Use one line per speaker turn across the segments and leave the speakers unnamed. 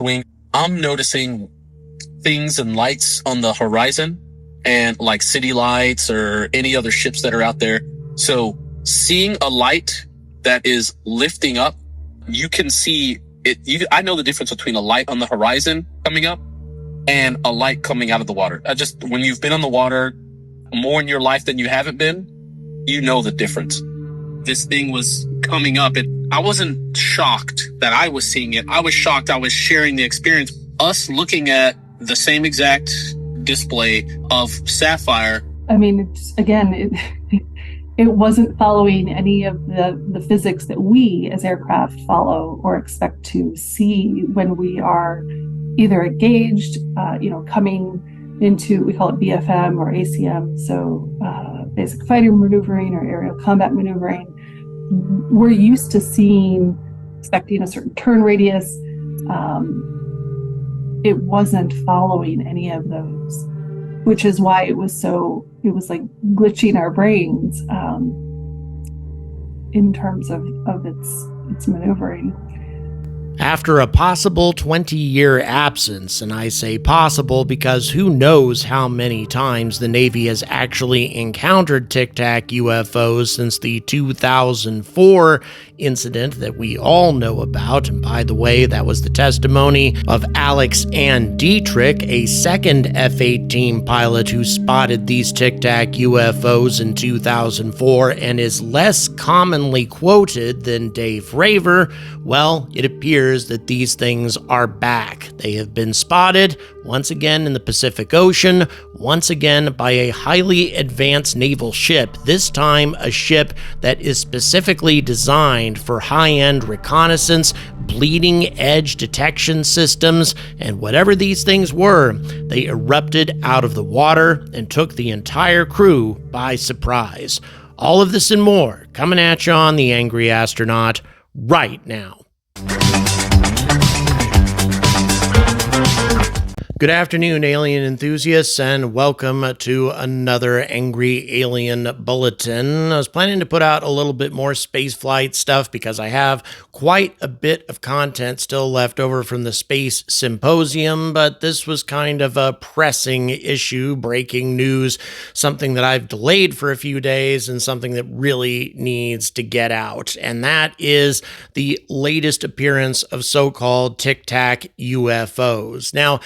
wing, I'm noticing things and lights on the horizon, and like city lights or any other ships that are out there. So seeing a light that is lifting up, you can see it. I know the difference between a light on the horizon coming up and a light coming out of the water. When you've been on the water more in your life than you haven't been, you know the difference. This thing was coming up, and I wasn't shocked that I was seeing it. I was shocked I was sharing the experience. Us looking at the same exact display of sapphire.
I mean, it wasn't following any of the physics that we as aircraft follow or expect to see when we are either engaged, coming into, we call it BFM or ACM, so basic fighter maneuvering or aerial combat maneuvering. We're used to expecting a certain turn radius. It wasn't following any of those, which is why it was like glitching our brains in terms of its maneuvering.
After a possible 20-year absence, and I say possible because who knows how many times the Navy has actually encountered Tic Tac UFOs since the 2004 incident that we all know about. And by the way, that was the testimony of Alex and Dietrich, a second F-18 pilot who spotted these Tic Tac UFOs in 2004 and is less commonly quoted than Dave Raver. Well, it appears that these things are back. They have been spotted once again in the Pacific Ocean, once again by a highly advanced naval ship, this time a ship that is specifically designed for high-end reconnaissance, bleeding-edge detection systems, and whatever these things were, they erupted out of the water and took the entire crew by surprise. All of this and more coming at you on The Angry Astronaut right now. Good afternoon, alien enthusiasts, and welcome to another Angry Alien Bulletin. I was planning to put out a little bit more spaceflight stuff because I have quite a bit of content still left over from the Space Symposium, but this was kind of a pressing issue, breaking news, something that I've delayed for a few days and something that really needs to get out, and that is the latest appearance of so-called Tic Tac UFOs. Now,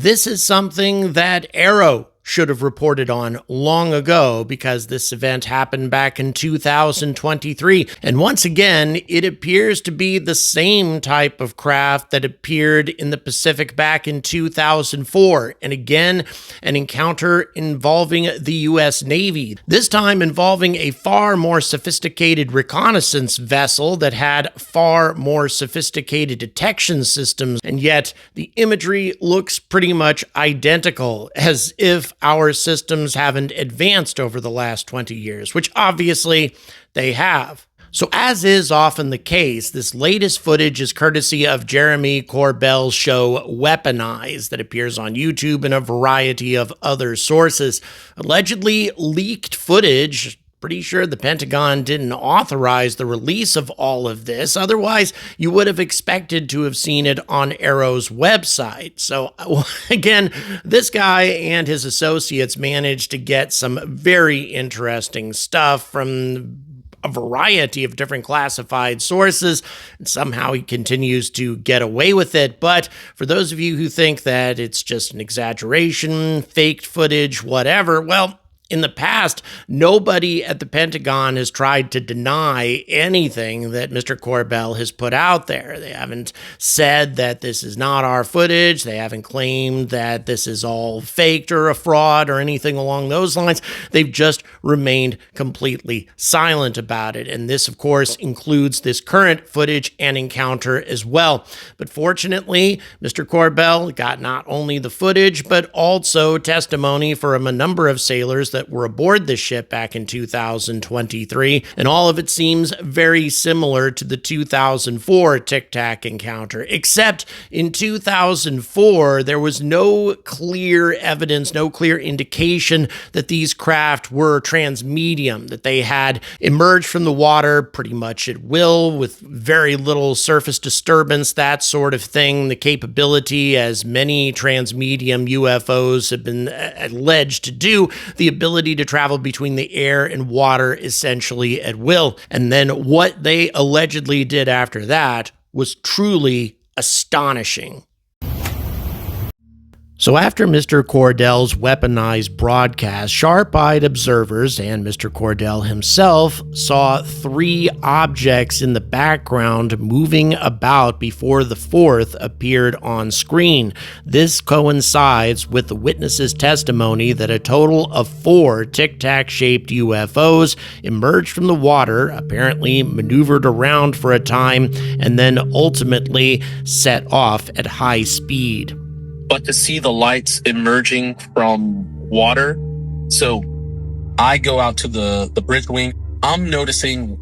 this is something that Arrow should have reported on long ago because this event happened back in 2023. And once again, it appears to be the same type of craft that appeared in the Pacific back in 2004. And again, an encounter involving the U.S. Navy, this time involving a far more sophisticated reconnaissance vessel that had far more sophisticated detection systems. And yet the imagery looks pretty much identical, as if our systems haven't advanced over the last 20 years, which obviously they have. So as is often the case, this latest footage is courtesy of Jeremy Corbell's show Weaponized that appears on YouTube and a variety of other sources. Allegedly leaked footage. Pretty sure the Pentagon didn't authorize the release of all of this. Otherwise, you would have expected to have seen it on Arrow's website. So again, this guy and his associates managed to get some very interesting stuff from a variety of different classified sources, and somehow he continues to get away with it. But for those of you who think that it's just an exaggeration, faked footage, whatever, well, in the past, nobody at the Pentagon has tried to deny anything that Mr. Corbell has put out there. They haven't said that this is not our footage. They haven't claimed that this is all faked or a fraud or anything along those lines. They've just remained completely silent about it. And this, of course, includes this current footage and encounter as well. But fortunately, Mr. Corbell got not only the footage, but also testimony from a number of sailors that were aboard the ship back in 2023, and all of it seems very similar to the 2004 Tic Tac encounter, except in 2004, there was no clear evidence, no clear indication that these craft were transmedium, that they had emerged from the water pretty much at will with very little surface disturbance, that sort of thing. The capability, as many transmedium UFOs have been alleged to do, the ability to travel between the air and water essentially at will. And then what they allegedly did after that was truly astonishing. So after Mr. Cordell's weaponized broadcast, sharp-eyed observers and Mr. Cordell himself saw 3 objects in the background moving about before the 4th appeared on screen. This coincides with the witness's testimony that a total of 4 Tic Tac-shaped UFOs emerged from the water, apparently maneuvered around for a time, and then ultimately set off at high speed.
But to see the lights emerging from water, so I go out to the bridge wing. I'm noticing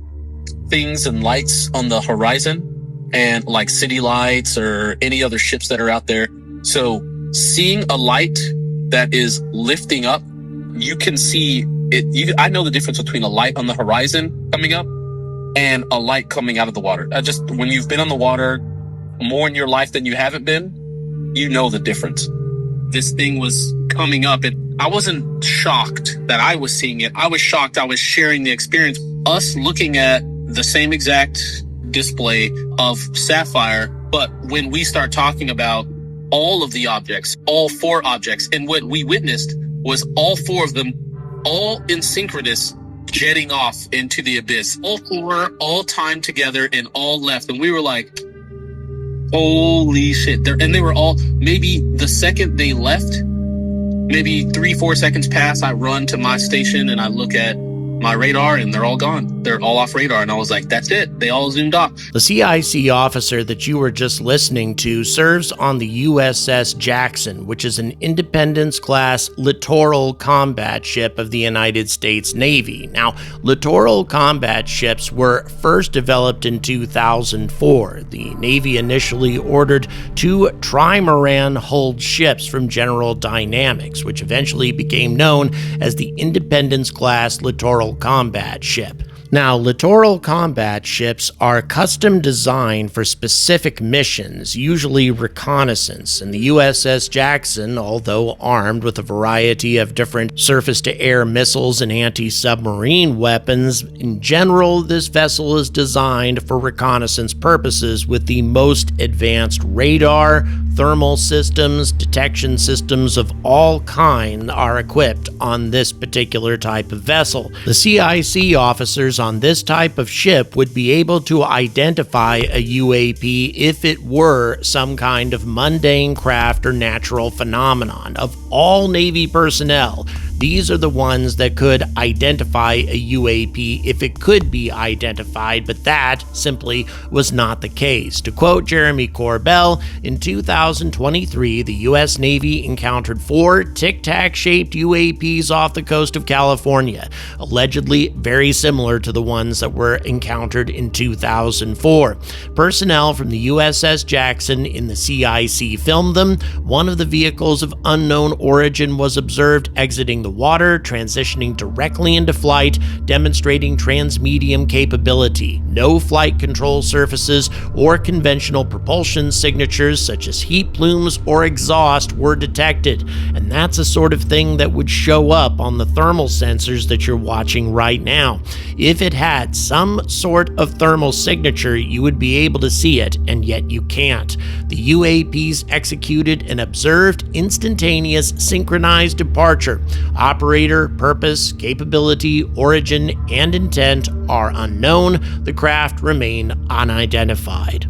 things and lights on the horizon, and like city lights or any other ships that are out there. So seeing a light that is lifting up, you can see it. I know the difference between a light on the horizon coming up and a light coming out of the water. When you've been on the water more in your life than you haven't been, you know the difference. This thing was coming up, and I wasn't shocked that I was seeing it. I was shocked I was sharing the experience. Us looking at the same exact display of Sapphire, but when we start talking about all of the objects, all 4 objects, and what we witnessed was all 4 of them, all in synchronous, jetting off into the abyss. All 4, all timed together, and all left. And we were like, holy shit. And they were all, maybe the second they left, maybe 3-4 seconds pass, I run to my station and I look at my radar and they're all gone. They're all off radar. And I was like, that's it. They all zoomed off.
The CIC officer that you were just listening to serves on the USS Jackson, which is an Independence-class littoral combat ship of the United States Navy. Now, littoral combat ships were first developed in 2004. The Navy initially ordered 2 trimaran-hulled ships from General Dynamics, which eventually became known as the Independence-class littoral combat ship. Now, littoral combat ships are custom designed for specific missions, usually reconnaissance, and the USS Jackson, although armed with a variety of different surface-to-air missiles and anti-submarine weapons, in general, this vessel is designed for reconnaissance purposes with the most advanced radar, thermal systems, detection systems of all kinds are equipped on this particular type of vessel. The CIC officers on this type of ship would be able to identify a UAP if it were some kind of mundane craft or natural phenomenon. Of all Navy personnel, these are the ones that could identify a UAP if it could be identified, but that simply was not the case. To quote Jeremy Corbell, in 2023, the U.S. Navy encountered 4 Tic Tac-shaped UAPs off the coast of California, allegedly very similar to the ones that were encountered in 2004. Personnel from the USS Jackson in the CIC filmed them. One of the vehicles of unknown origin was observed exiting the water, transitioning directly into flight, demonstrating transmedium capability. No flight control surfaces or conventional propulsion signatures such as heat plumes or exhaust were detected, and that's a sort of thing that would show up on the thermal sensors that you're watching right now. If it had some sort of thermal signature, you would be able to see it, and yet you can't. The UAPs executed an observed instantaneous synchronized departure. Operator, purpose, capability, origin, and intent are unknown. The craft remain unidentified.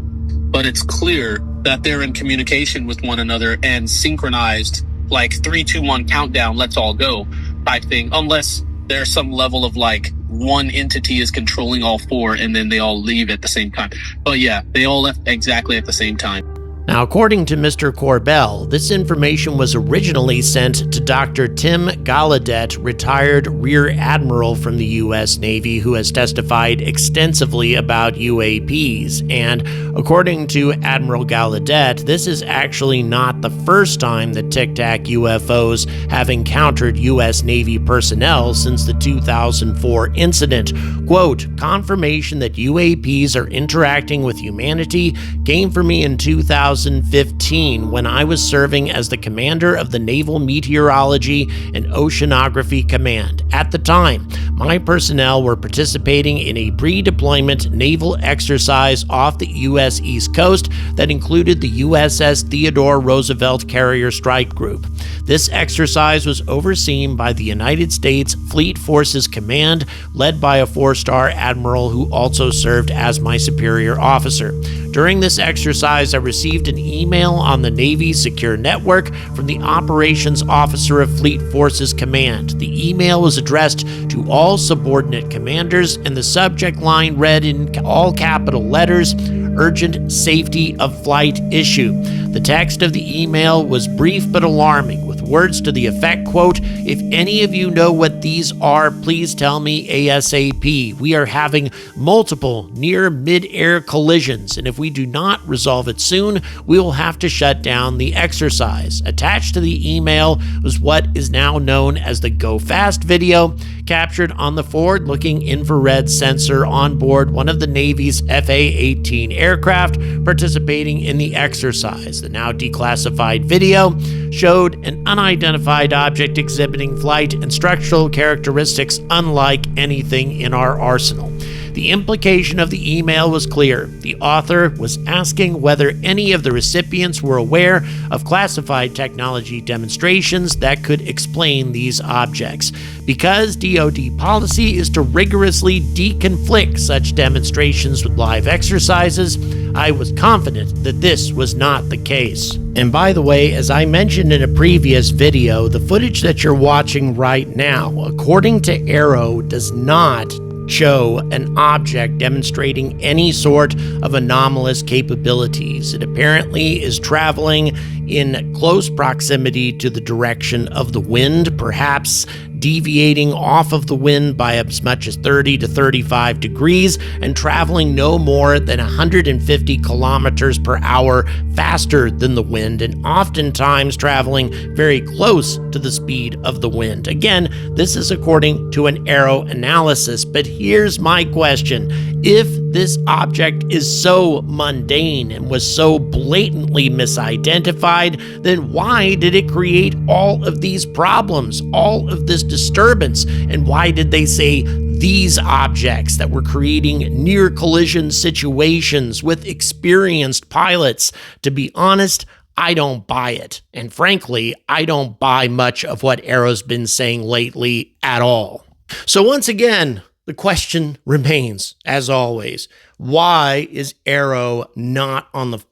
But it's clear that they're in communication with one another and synchronized, like 3, 2, 1 countdown, let's all go type thing, unless there's some level of like one entity is controlling all 4 and then they all leave at the same time. But yeah, they all left exactly at the same time.
Now, according to Mr. Corbell, this information was originally sent to Dr. Tim Gallaudet, retired Rear Admiral from the U.S. Navy, who has testified extensively about UAPs. And according to Admiral Gallaudet, this is actually not the first time that Tic Tac UFOs have encountered U.S. Navy personnel since the 2004 incident. Quote, confirmation that UAPs are interacting with humanity came for me in 2015 when I was serving as the commander of the Naval Meteorology and Oceanography Command. At the time, my personnel were participating in a pre-deployment naval exercise off the U.S. East Coast that included the USS Theodore Roosevelt Carrier Strike Group. This exercise was overseen by the United States Fleet Forces Command, led by a four-star admiral who also served as my superior officer. During this exercise, I received an email on the Navy's secure network from the Operations Officer of Fleet Forces Command. The email was addressed to all subordinate commanders, and the subject line read in all capital letters, urgent safety of flight issue. The text of the email was brief but alarming, with words to the effect, quote, if any of you know what these are, please tell me ASAP. We are having multiple near mid-air collisions, and if we do not resolve it soon, we will have to shut down the exercise. Attached to the email was what is now known as the Go Fast video, captured on the forward-looking infrared sensor on board one of the Navy's FA-18 aircraft participating in the exercise. The now declassified video showed an unidentified object exhibiting flight and structural characteristics unlike anything in our arsenal. The implication of the email was clear. The author was asking whether any of the recipients were aware of classified technology demonstrations that could explain these objects. Because DoD policy is to rigorously deconflict such demonstrations with live exercises, I was confident that this was not the case. And by the way, as I mentioned in a previous video, the footage that you're watching right now, according to Arrow, does not show an object demonstrating any sort of anomalous capabilities. It apparently is traveling in close proximity to the direction of the wind, perhaps deviating off of the wind by as much as 30 to 35 degrees and traveling no more than 150 kilometers per hour faster than the wind, and oftentimes traveling very close to the speed of the wind. Again, this is according to an Arrow analysis, but here's my question. If this object is so mundane and was so blatantly misidentified, then why did it create all of these problems, all of this disturbance? And why did they say these objects that were creating near collision situations with experienced pilots? To be honest, I don't buy it. And frankly, I don't buy much of what Arrow's been saying lately at all. So once again, the question remains, as always, why is Arrow not on the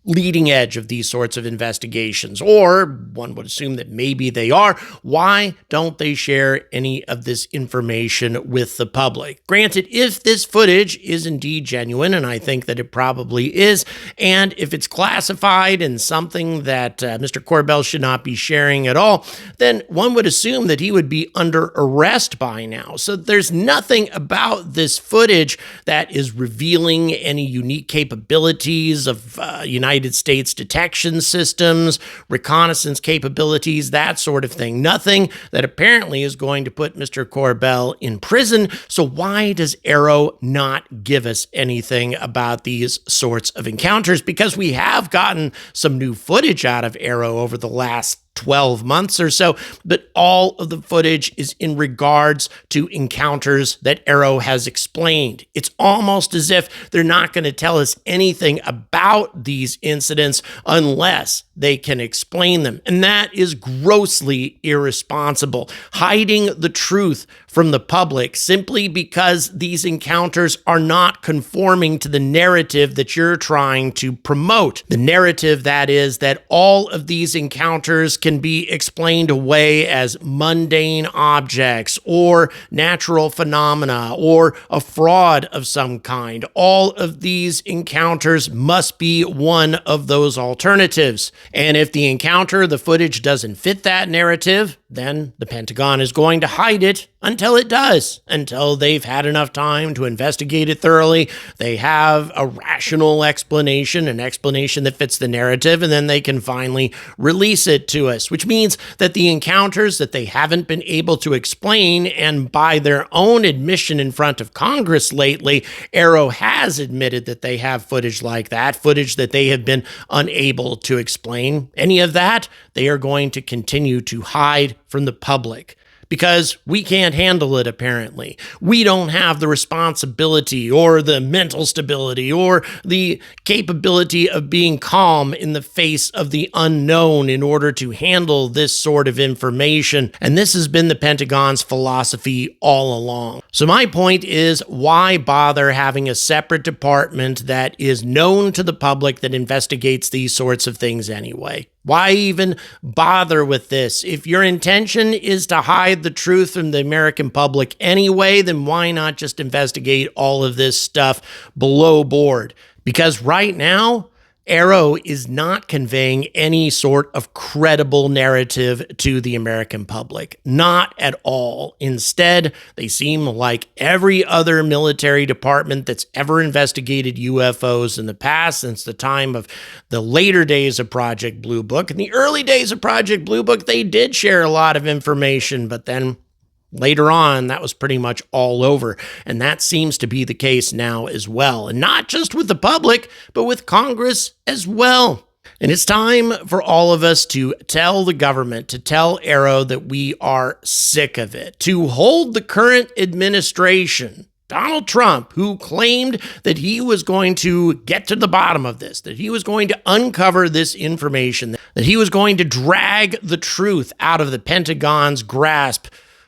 leading edge of these sorts of investigations? Or one would assume that maybe they are. Why don't they share any of this information with the public? Granted, if this footage is indeed genuine, and I think that it probably is, and if it's classified and something that Mr. Corbell should not be sharing at all, then one would assume that he would be under arrest by now. So there's nothing about this footage that is revealing any unique capabilities of United States detection systems, reconnaissance capabilities, that sort of thing. Nothing that apparently is going to put Mr. Corbell in prison. So why does Arrow not give us anything about these sorts of encounters? Because we have gotten some new footage out of Arrow over the last 12 months or so, but all of the footage is in regards to encounters that Arrow has explained. It's almost as if they're not going to tell us anything about these incidents unless they can explain them. And that is grossly irresponsible. Hiding the truth from the public simply because these encounters are not conforming to the narrative that you're trying to promote. The narrative, that is, that all of these encounters can be explained away as mundane objects or natural phenomena or a fraud of some kind. All of these encounters must be one of those alternatives. And if the encounter, the footage doesn't fit that narrative, then the Pentagon is going to hide it until it does, until they've had enough time to investigate it thoroughly. They have a rational explanation, an explanation that fits the narrative, and then they can finally release it to us, which means that the encounters that they haven't been able to explain, and by their own admission in front of Congress lately, Arrow has admitted that they have footage like that, footage that they have been unable to explain. Any of that, they are going to continue to hide from the public. Because we can't handle it, apparently. We don't have the responsibility or the mental stability or the capability of being calm in the face of the unknown in order to handle this sort of information. And this has been the Pentagon's philosophy all along. So my point is, why bother having a separate department that is known to the public that investigates these sorts of things anyway? Why even bother with this? If your intention is to hide the truth from the American public anyway, then why not just investigate all of this stuff below board? Because right now, Arrow is not conveying any sort of credible narrative to the American public. Not at all. Instead, they seem like every other military department that's ever investigated UFOs in the past, since the time of the later days of Project Blue Book. In the early days of Project Blue Book, they did share a lot of information, but then later on, that was pretty much all over, and that seems to be the case now as well. And not just with the public, but with Congress as well. And it's time for all of us to tell the government, to tell Arrow that we are sick of it, to hold the current administration, Donald Trump, who claimed that he was going to get to the bottom of this, that he was going to uncover this information, that he was going to drag the truth out of the Pentagon's grasp.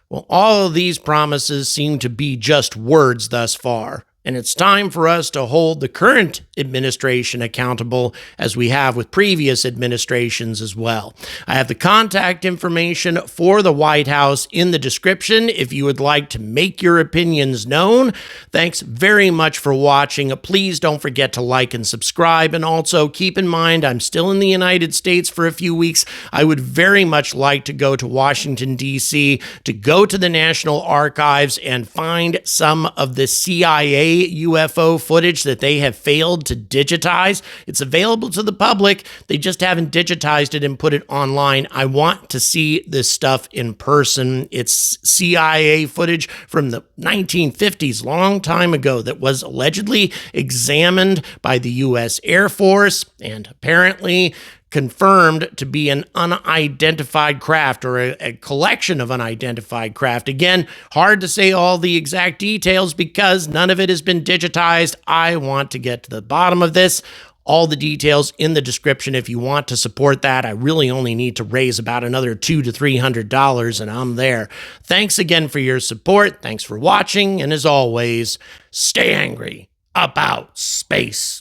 Well, all of these promises seem to be just words thus far. And it's time for us to hold the current administration accountable, as we have with previous administrations as well. I have the contact information for the White House in the description if you would like to make your opinions known. Thanks very much for watching. Please don't forget to like and subscribe. And also keep in mind, I'm still in the United States for a few weeks. I would very much like to go to Washington, D.C., to go to the National Archives and find some of the CIA UFO footage that they have failed to digitize. It's available to the public. They just haven't digitized it and put it online. I want to see this stuff in person. It's CIA footage from the 1950s, long time ago, that was allegedly examined by the U.S. Air Force and apparently confirmed to be an unidentified craft, or a collection of unidentified craft. Again, hard to say all the exact details because none of it has been digitized. I want to get to the bottom of this. All the details in the description if you want to support that. I really only need to raise about another $200 to $300 and I'm there. Thanks again for your support. Thanks for watching. And as always, stay angry about space.